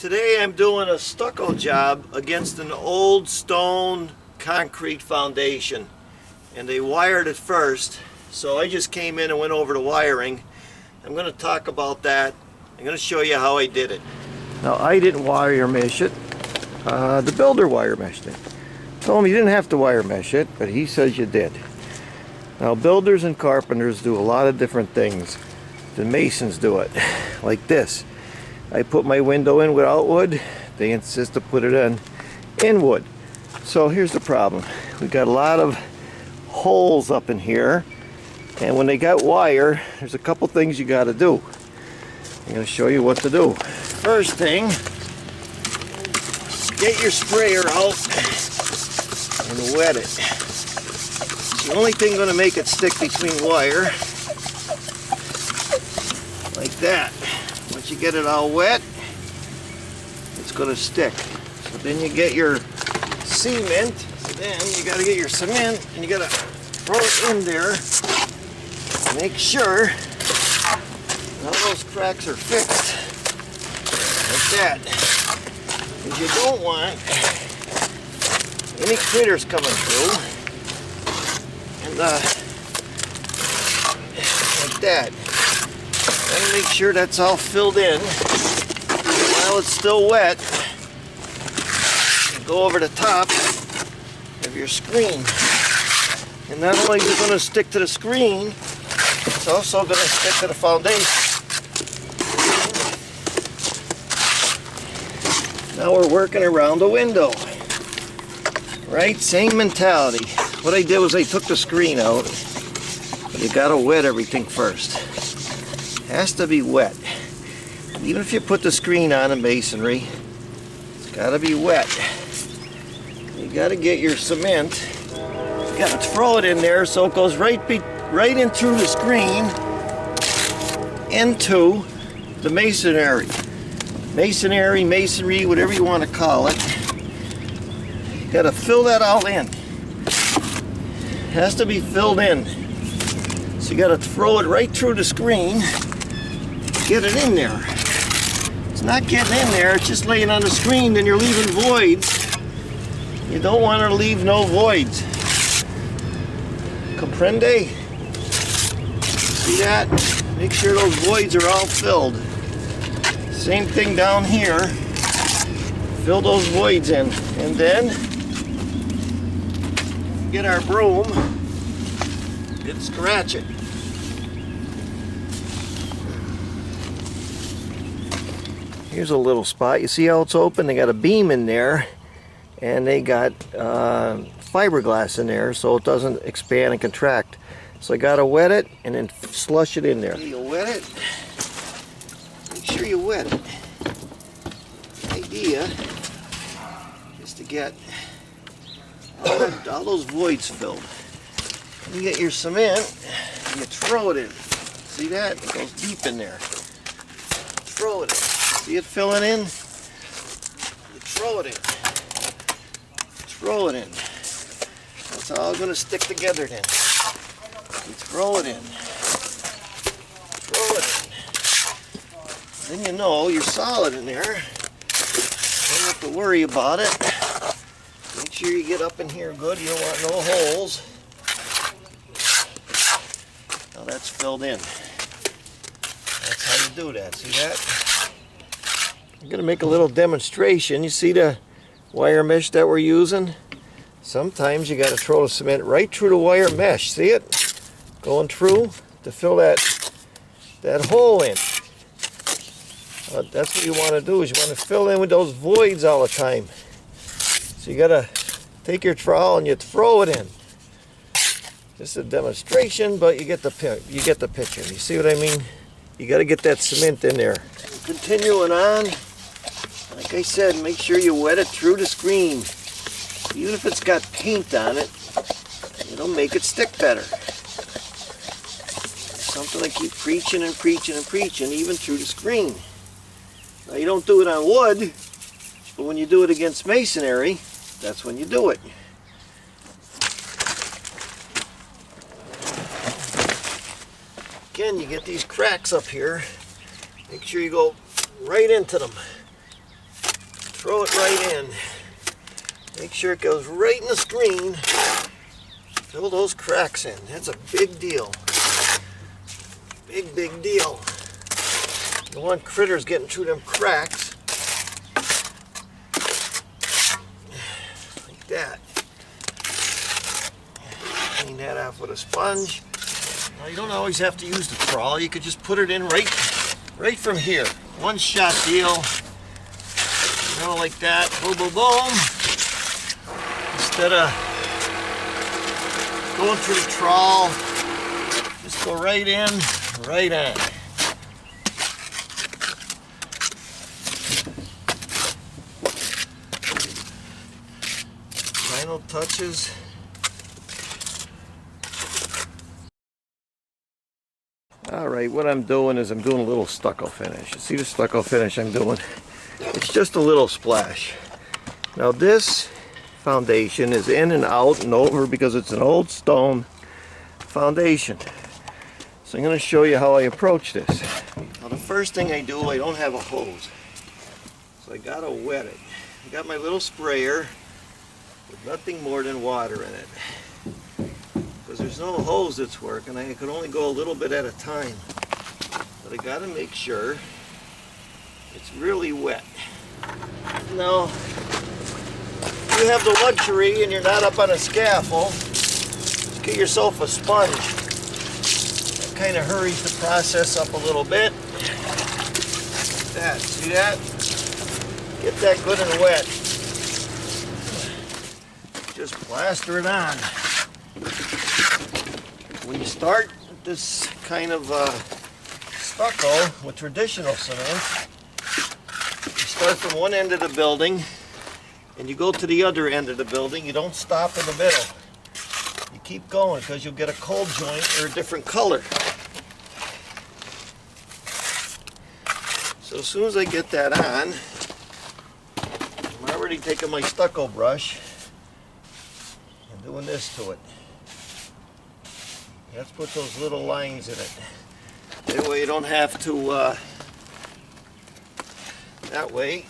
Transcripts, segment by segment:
Today I'm doing a stucco job against an old stone concrete foundation, and they wired it first, so I just came in and went over the wiring. I'm going to talk about that. I'm going to show you how I did it. Now, I didn't wire mesh it. The builder wire meshed it. Told me you didn't have to wire mesh it, but he says you did. Now, builders and carpenters do a lot of different things. The masons do it like this. I put my window in without wood. They insist to put it in wood. So here's the problem. We got a lot of holes up in here, and when they got wire, there's a couple things you got to do. I'm going to show you what to do. First thing, get your sprayer out and wet it. It's the only thing going to make it stick between wire, like that. Once you get it all wet, it's going to stick. So then you get your cement. So then you got to get your cement and you got to throw it in there. Make sure all those cracks are fixed, like that. Because you don't want any critters coming through. And like that. And make sure that's all filled in. While it's still wet, go over the top of your screen. And not only is it going to stick to the screen, it's also going to stick to the foundation. Now we're working around the window. Right? Same mentality. What I did was I took the screen out. But you got to wet everything first. Has to be wet. Even if you put the screen on in masonry, it's got to be wet. You got to get your cement. You got to throw it in there so it goes right in through the screen into the masonry. Masonry, whatever you want to call it. You got to fill that all in. It has to be filled in. So you got to throw it right through the screen. Get it in there. It's not getting in there, it's just laying on the screen, then you're leaving voids. You don't want to leave no voids. Comprende? See that? Make sure those voids are all filled. Same thing down here. Fill those voids in. And then get our broom and scratch it. Here's a little spot. You see how it's open? They got a beam in there, and they got fiberglass in there so it doesn't expand and contract. So I got to wet it and then slush it in there. You wet it. Make sure you wet it. The idea is to get all those voids filled. You get your cement and you throw it in. See that? It goes deep in there. Throw it in. See it filling in? You throw it in. Throw it in. It's all going to stick together then. You throw it in. Throw it in. Then you know you're solid in there. Don't have to worry about it. Make sure you get up in here good. You don't want no holes. Now that's filled in. That's how you do that. See that? I'm going to make a little demonstration. You see the wire mesh that we're using? Sometimes you got to throw the cement right through the wire mesh. See it? Going through to fill that hole in. That's what you want to do, is you want to fill in with those voids all the time. So you got to take your trowel and you throw it in. Just a demonstration, but you get the picture. You see what I mean? You got to get that cement in there. Continuing on. Like I said, make sure you wet it through the screen. Even if it's got paint on it, it'll make it stick better. Something I keep preaching and preaching and preaching, even through the screen. Now, you don't do it on wood, but when you do it against masonry, that's when you do it. Again, you get these cracks up here. Make sure you go right into them. throw it right in. Make sure it goes right in the screen. Fill those cracks in. That's a big deal. Big, big deal. The one critter's getting through them cracks. Like that. Clean that off with a sponge. Now you don't always have to use the trawl. You could just put it in right from here. One shot deal. You know, like that. Boom, boom, boom. Instead of going through the trawl, just go right in, right on. Final touches. Alright, what I'm doing is I'm doing a little stucco finish. You see the stucco finish I'm doing? It's just a little splash. Now this foundation is in and out and over because it's an old stone foundation. So I'm going to show you how I approach this. Now the first thing I do, I don't have a hose. So I got to wet it. I got my little sprayer with nothing more than water in it. Because there's no hose that's working, I can only go a little bit at a time. But I got to make sure it's really wet. Now, if you have the luxury and you're not up on a scaffold, just get yourself a sponge. That kind of hurries the process up a little bit. Like that, see that? Get that good and wet. Just plaster it on. When you start this kind of stucco with traditional cement, you start from one end of the building and you go to the other end of the building. You don't stop in the middle. You keep going because you'll get a cold joint or a different color. So as soon as I get that on, I'm already taking my stucco brush and doing this to it. Let's put those little lines in it. That way you don't have to, that way,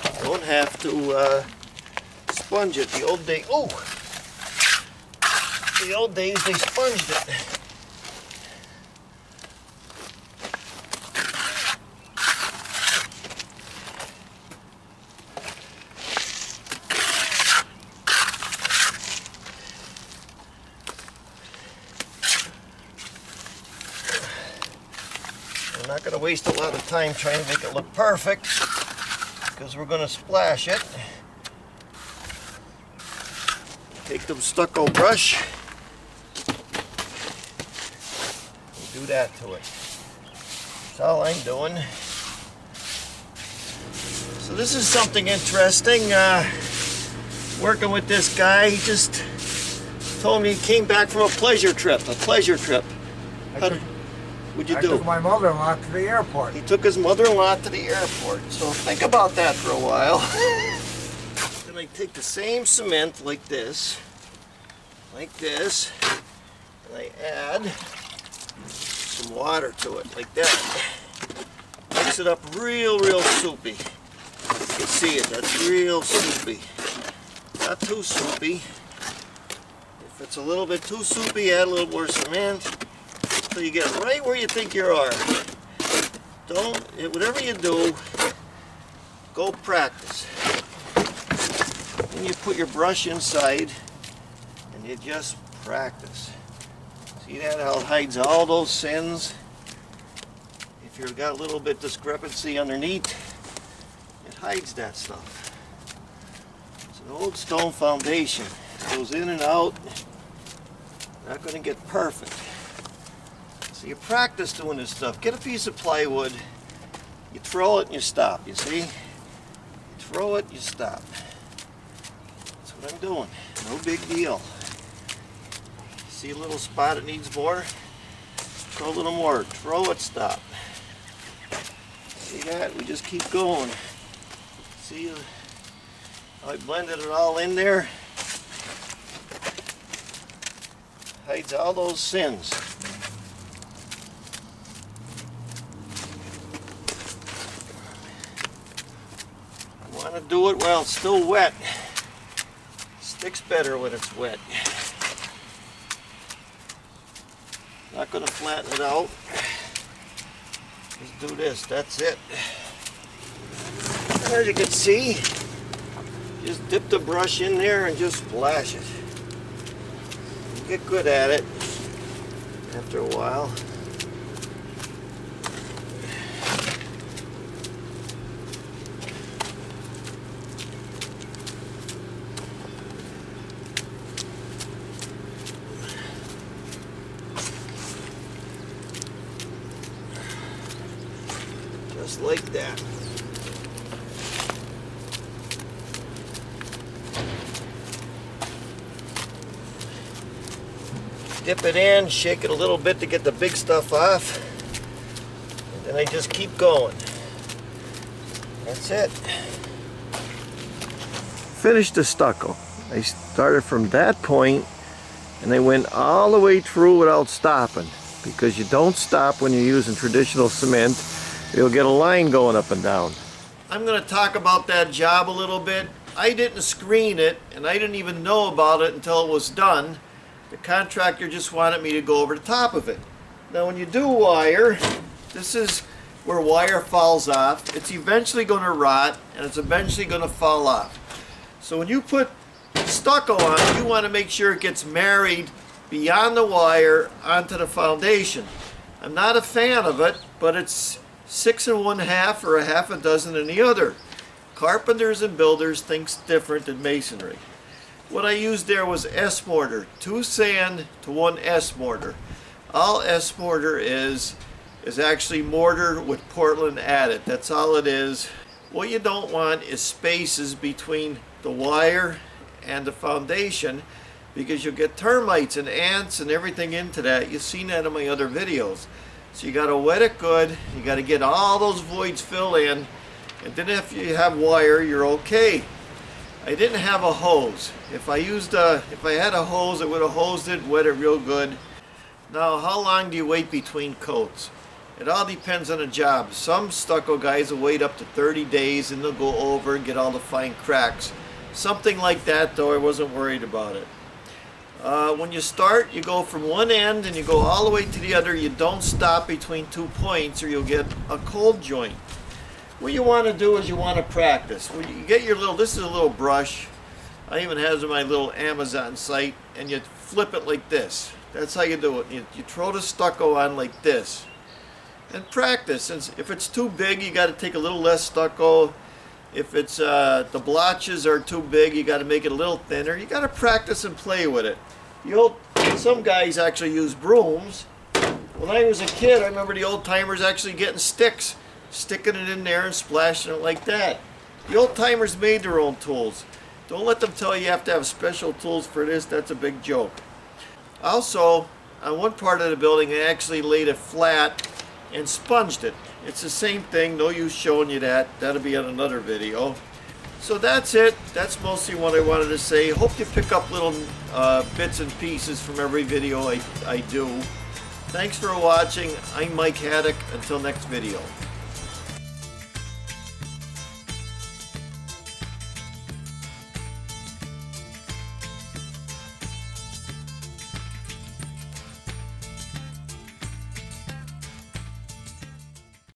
you don't have to sponge it. The old days, the old days they sponged it. I'm not going to waste a lot of time trying to make it look perfect because we're going to splash it. Take the stucco brush and do that to it. That's all I'm doing. So this is something interesting. Working with this guy, he just told me he came back from a pleasure trip. What'd you do? I took my mother-in-law to the airport. He took his mother-in-law to the airport. So think about that for a while. Then I take the same cement like this, and I add some water to it, like that. Mix it up real soupy. You can see it, that's real soupy. Not too soupy. If it's a little bit too soupy, add a little more cement. So you get right where you think you are. Whatever you do, go practice. Then you put your brush inside and you just practice. See that, how it hides all those sins? If you've got a little bit discrepancy underneath, it hides that stuff. It's an old stone foundation. It goes in and out. Not going to get perfect. So you practice doing this stuff. Get a piece of plywood, you throw it and you stop, you see? You throw it, you stop. That's what I'm doing. No big deal. See a little spot that needs more? Throw a little more. Throw it, stop. See that? We just keep going. See how I blended it all in there? Hides all those sins. want to do it while it's still wet. Sticks better when it's wet. Not going to flatten it out. Just do this, that's it. And as you can see, just dip the brush in there and just splash it. You get good at it after a while. Just like that. Dip it in, shake it a little bit to get the big stuff off, and then I just keep going. That's it. Finished the stucco. I started from that point and I went all the way through without stopping, because you don't stop when you're using traditional cement. You'll get a line going up and down. I'm going to talk about that job a little bit. I didn't screen it and I didn't even know about it until it was done. The contractor just wanted me to go over the top of it. Now when you do wire, this is where wire falls off. It's eventually going to rot and it's eventually going to fall off. So when you put stucco on, you want to make sure it gets married beyond the wire onto the foundation. I'm not a fan of it, but it's 6 1/2 or a half a dozen in the other. Carpenters and builders think different than masonry. What I used there was S mortar, 2 sand to 1 S mortar. All S mortar is actually mortar with Portland added. That's all it is. What you don't want is spaces between the wire and the foundation, because you'll get termites and ants and everything into that. You've seen that in my other videos. So you got to wet it good. You got to get all those voids filled in, and then if you have wire, you're okay. I didn't have a hose. If I had a hose, I would have hosed it, wet it real good. Now, how long do you wait between coats? It all depends on the job. Some stucco guys will wait up to 30 days and they'll go over and get all the fine cracks. Something like that, though, I wasn't worried about it. When you start, you go from one end and you go all the way to the other. You don't stop between 2 points or you'll get a cold joint. What you want to do is you want to practice. When you get your little, this is a little brush. I even have it in my little Amazon site, and you flip it like this. That's how you do it. You throw the stucco on like this. And practice. And if it's too big, you got to take a little less stucco. If it's the blotches are too big, you got to make it a little thinner. You got to practice and play with it. Some guys actually use brooms. When I was a kid, I remember the old timers actually getting sticks, sticking it in there and splashing it like that. The old timers made their own tools. Don't let them tell you have to have special tools for this. That's a big joke. Also, on one part of the building, I actually laid it flat and sponged it. It's the same thing, no use showing you that. That'll be on another video. So that's it. That's mostly what I wanted to say. Hope you pick up little bits and pieces from every video I do. Thanks for watching. I'm Mike Haduck. Until next video.